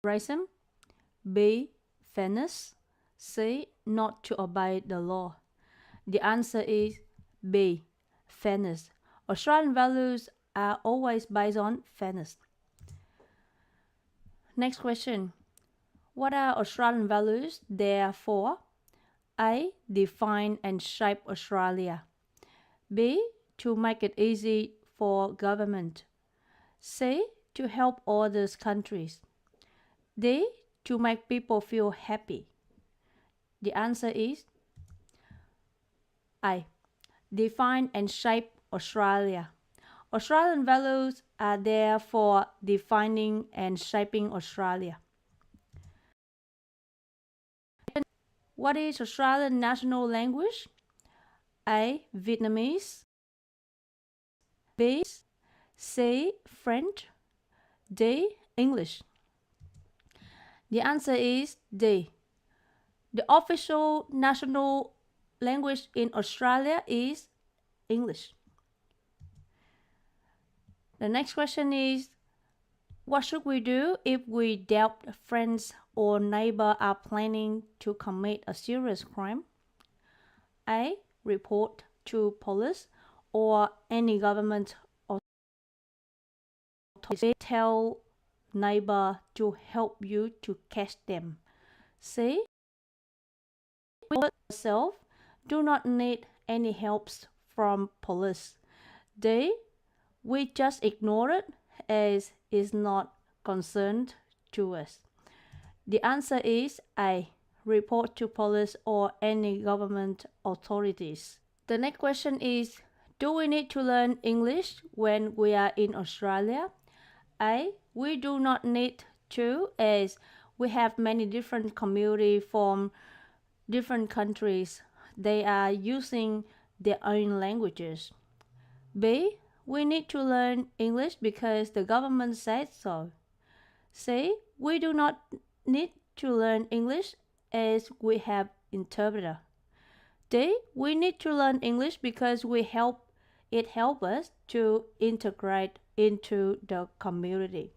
racism, B. fairness, C. not to obey the law. The answer is B. fairness. Australian values are always based on fairness. Next question. What are Australian values there for? A. Define and shape Australia. B. To make it easy for government. C. To help other countries. D. To make people feel happy. The answer is A. Define and shape Australia. Australian values are there for defining and shaping Australia. What is Australian national language? A. Vietnamese. B. C. French. D. English. The answer is D. The official national language in Australia is English. The next question is, what should we do if we doubt friends or neighbor are planning to commit a serious crime? A. Report to police or any government authority. Tell neighbor to help you to catch them. C. Yourself do not need any help from police. D. We just ignore it as it's not concerned to us. The answer is A. Report to police or any government authorities. The next question is, do we need to learn English when we are in Australia? A. We do not need to, as we have many different communities from different countries. They are using their own languages. B. We need to learn English because the government said so. C. We do not need to learn English as we have interpreter. D. We need to learn English because it helps us to integrate into the community.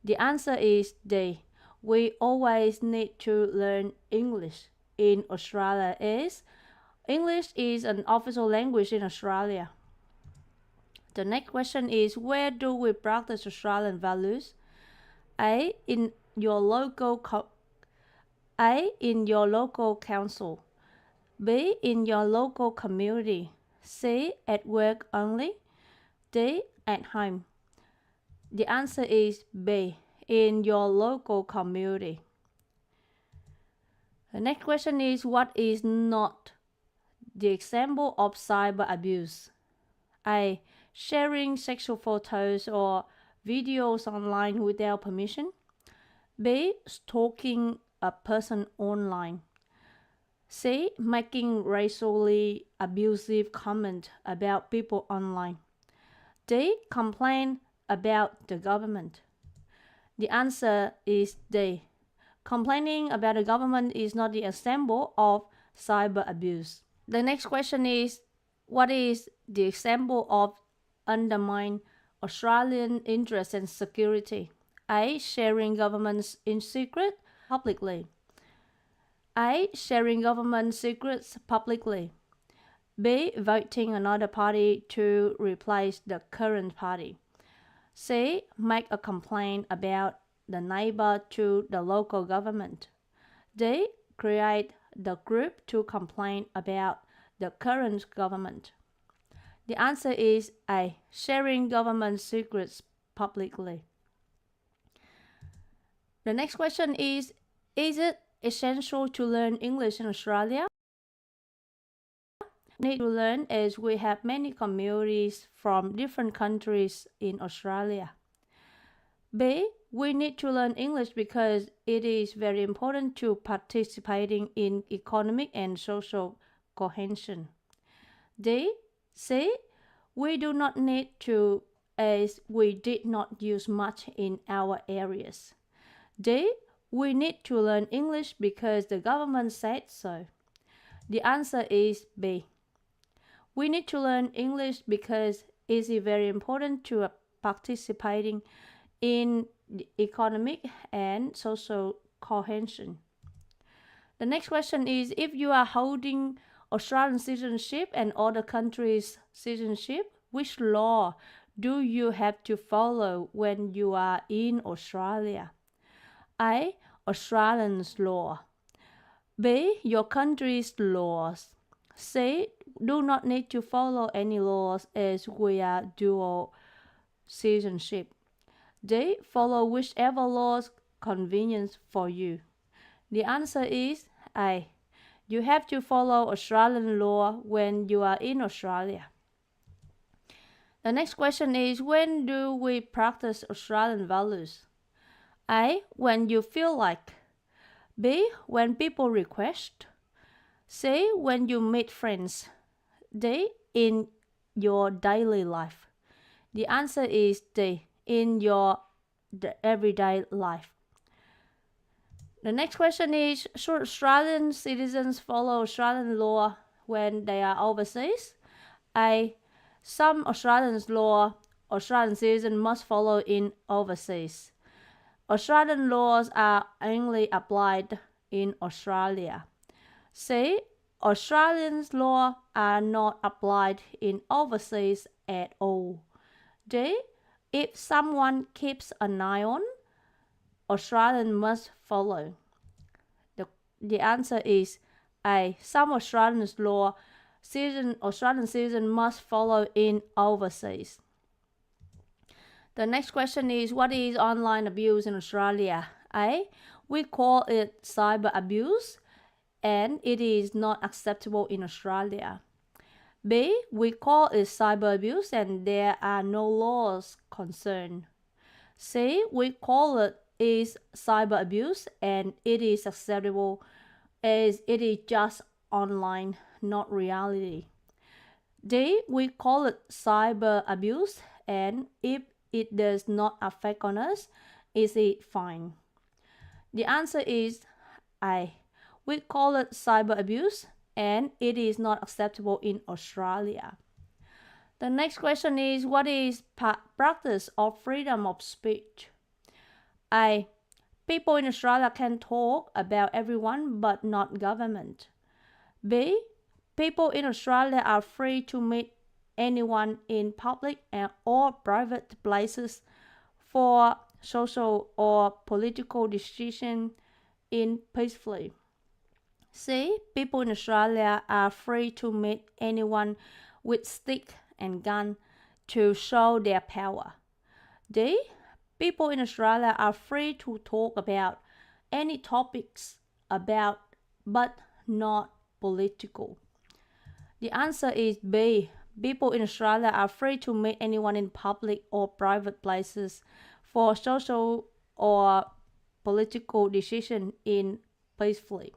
The answer is D. We always need to learn English in Australia as English is an official language in Australia. The next question is, where do we practice Australian values? A. In your local council. B. In your local community. C. At work only. D. At home. The answer is B. In your local community. The next question is, what is not the example of cyber abuse? A. Sharing sexual photos or videos online without permission. B. Stalking a person online. C. Making racially abusive comments about people online. D. Complain about the government. The answer is D. Complaining about the government is not the example of cyber abuse. The next question is, what is the example of undermine Australian interests and security? A. Sharing government's in secret publicly. A. Sharing government secrets publicly. B. Voting another party to replace the current party. C. Make a complaint about the neighbor to the local government. D. Create the group to complain about the current government. The answer is A. Sharing government secrets publicly. The next question is it essential to learn English in Australia? Need to learn as we have many communities from different countries in Australia. B. We need to learn English because it is very important to participating in economic and social cohesion. D. C. We do not need to as we did not use much in our areas. D. We need to learn English because the government said so. The answer is B. We need to learn English because it is very important to participating in economic and social cohesion. The next question is, if you are holding Australian citizenship and other countries' citizenship, which law do you have to follow when you are in Australia? A. Australia's law. B. Your country's laws. C. Do not need to follow any laws as we are dual citizenship. D. Follow whichever laws convenient for you. The answer is A. You have to follow Australian law when you are in Australia. The next question is, when do we practice Australian values? A. When you feel like. B. When people request. C. When you meet friends. D. In your daily life. The answer is D. In your everyday life. The next question is, should Australian citizens follow Australian law when they are overseas? A. Some Australian citizens must follow in overseas. Australian laws are only applied in Australia. C. Australian laws are not applied in overseas at all. D. If someone keeps an eye on, Australians must follow. The answer is A. Some Australian citizens must follow in overseas. The next question is, what is online abuse in Australia? A. We call it cyber abuse, and it is not acceptable in Australia. B. We call it cyber abuse, and there are no laws concerned. C. We call it is cyber abuse, and it is acceptable as it is just online, not reality. D. We call it cyber abuse, and if it does not affect on us, is it fine? The answer is A. We call it cyber abuse, and it is not acceptable in Australia. The next question is, what is practice of freedom of speech? A. People in Australia can talk about everyone but not government. B. People in Australia are free to meet anyone in public or private places for social or political decision in peacefully. C. People in Australia are free to meet anyone with stick and gun to show their power. D. People in Australia are free to talk about any topics but not political. The answer is B. People in Australia are free to meet anyone in public or private places for social or political decision in peacefully.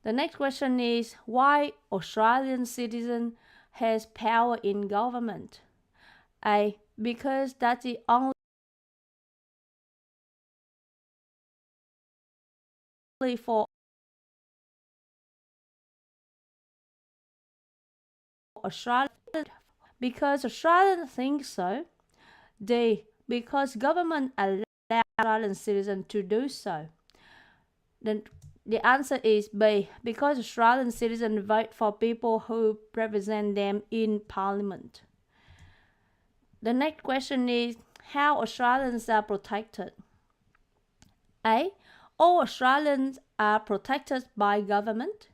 The next question is, why Australian citizen has power in government? A. Because that's the only for Australia. Because Australians think so. D. Because government allows Australian citizens to do so. Then the answer is B. Because Australian citizens vote for people who represent them in Parliament. The next question is, how Australians are protected? A. All Australians are protected by government.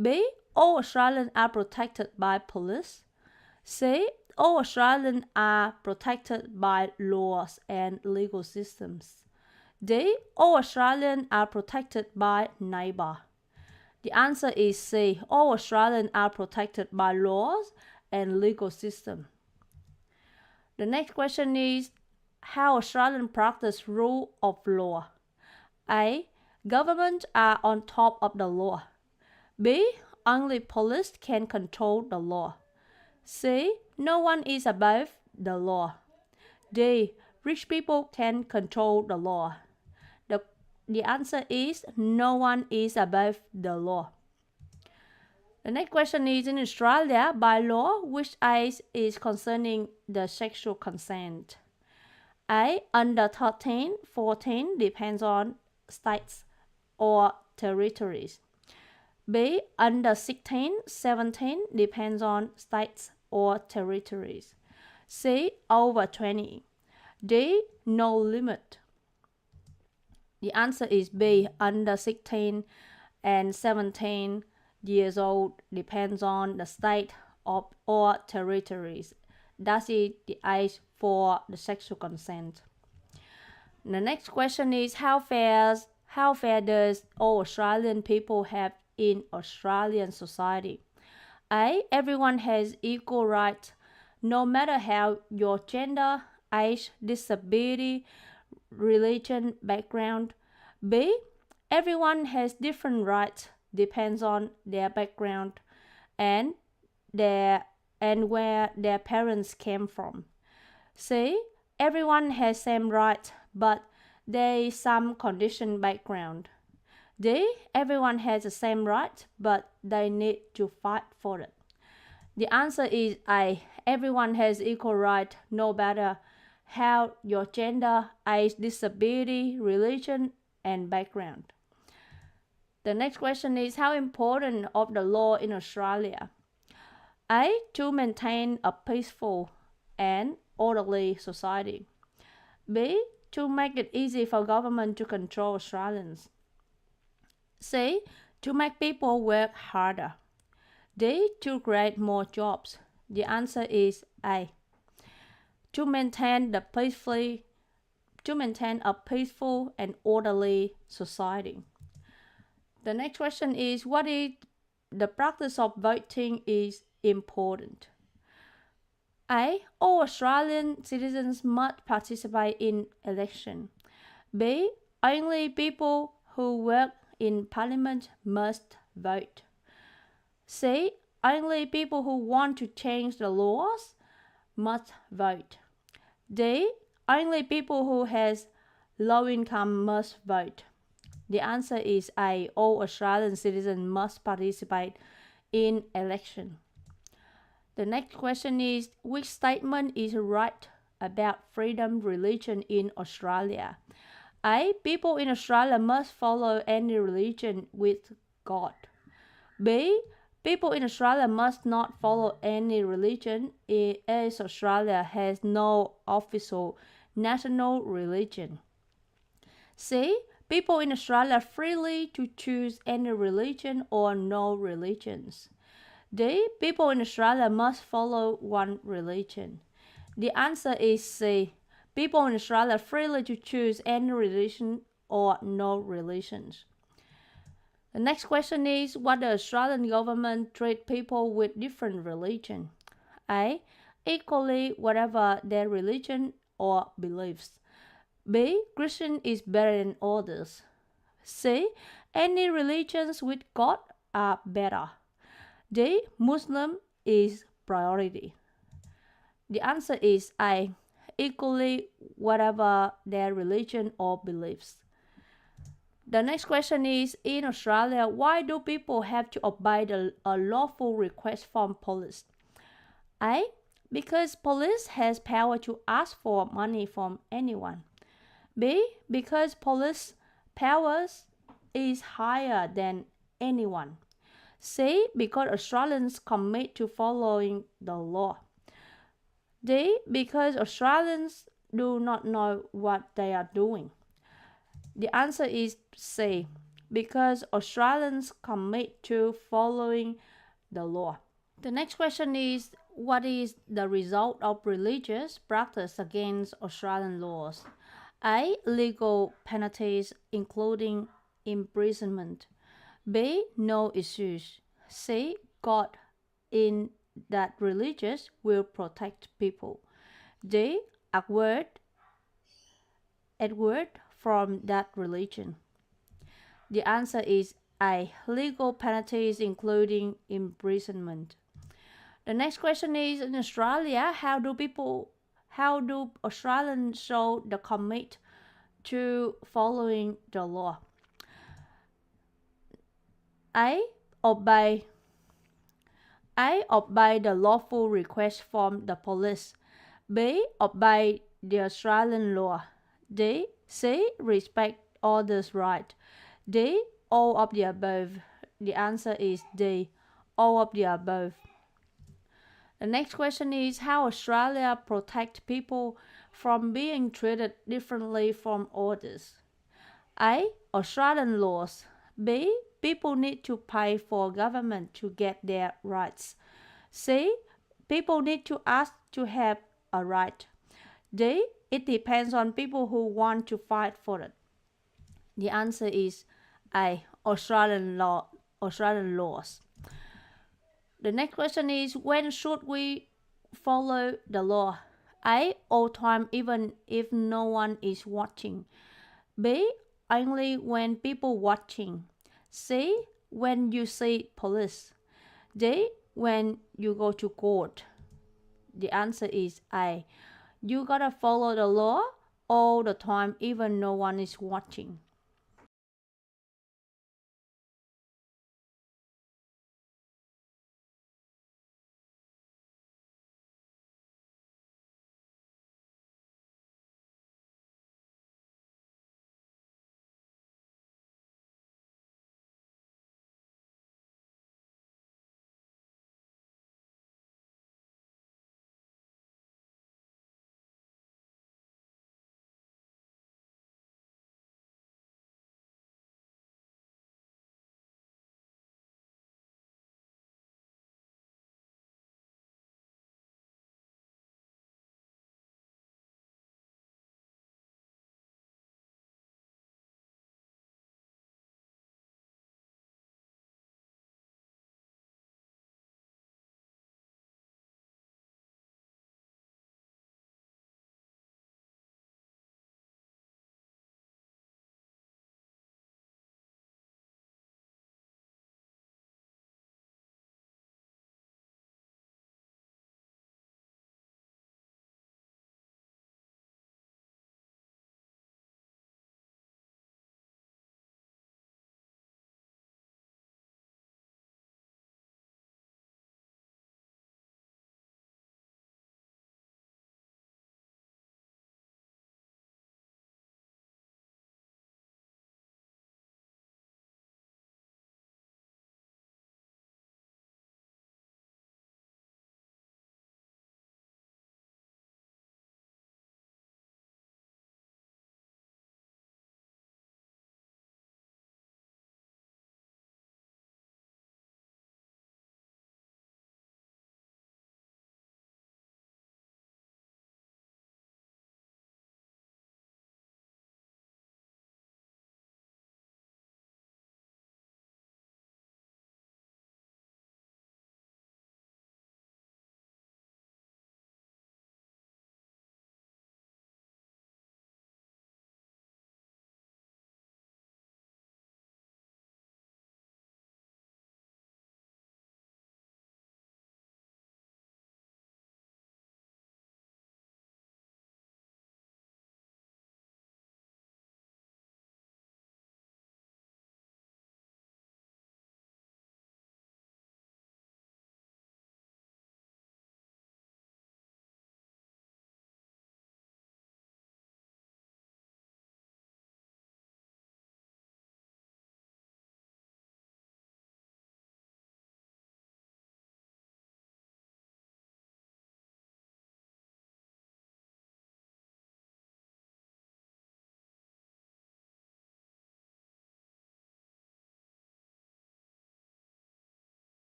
B. All Australians are protected by police. C. All Australians are protected by laws and legal systems. D. All Australians are protected by neighbour. The answer is C. All Australians are protected by laws and legal system. The next question is, how Australians practice rule of law? A. Government are on top of the law. B. Only police can control the law. C. No one is above the law. D. Rich people can control the law. The answer is no one is above the law. The next question is, in Australia, by law, which age is concerning the sexual consent? A. Under 13, 14 depends on states or territories. B. Under 16, 17 depends on states or territories. C. Over 20. D. No limit. The answer is B. Under 16 and 17 years old depends on the state or territories. That is the age for the sexual consent. The next question is how fair does all Australian people have in Australian society? A. Everyone has equal rights, no matter how your gender, age, disability, religion, background. B. Everyone has different rights, depends on their background and where their parents came from. C. Everyone has same rights, but there is some conditioned background. D. Everyone has the same right, but they need to fight for it. The answer is A. Everyone has equal right, no matter how your gender, age, disability, religion, and background. The next question is how important of the law in Australia? A. To maintain a peaceful and orderly society. B. To make it easy for government to control Australians. C. To make people work harder. D. To create more jobs. The answer is A. To maintain a peaceful and orderly society. The next question is what is the practice of voting is important? A. All Australian citizens must participate in election. B. Only people who work in Parliament must vote. C. Only people who want to change the laws must vote. D. Only people who has low income must vote. The answer is A. All Australian citizens must participate in election. The next question is which statement is right about freedom religion in Australia? A. People in Australia must follow any religion with God. B. People in Australia must not follow any religion as Australia has no official national religion. C. People in Australia are freely to choose any religion or no religions. D. People in Australia must follow one religion. The answer is C. People in Australia are freely to choose any religion or no religions. The next question is what the Australian government treat people with different religion? A. Equally whatever their religion or beliefs. B. Christian is better than others. C. Any religions with God are better. D. Muslim is priority. The answer is A. Equally whatever their religion or beliefs. The next question is, in Australia, why do people have to obey a lawful request from police? A. Because police has power to ask for money from anyone. B. Because police powers is higher than anyone. C. Because Australians commit to following the law. D. Because Australians do not know what they are doing. The answer is C. Because Australians commit to following the law. The next question is what is the result of religious practice against Australian laws? A. Legal penalties including imprisonment. B. No issues. C. God in that religious will protect people. D. Adward from that religion. The answer is A. Legal penalties including imprisonment. The next question is in Australia, how do Australians show the commit to following the law? A. Obey the lawful request from the police. B. Obey the Australian law. D. C. Respect others' right. D. All of the above. The answer is D. All of the above. The next question is how Australia protect people from being treated differently from others. A. Australian laws. B. People need to pay for government to get their rights. C. People need to ask to have a right. D. It depends on people who want to fight for it. The answer is A. Australian laws. The next question is when should we follow the law? A. All time even if no one is watching. B. Only when people watching. C. When you see police. D. When you go to court. The answer is A. You gotta follow the law all the time even no one is watching.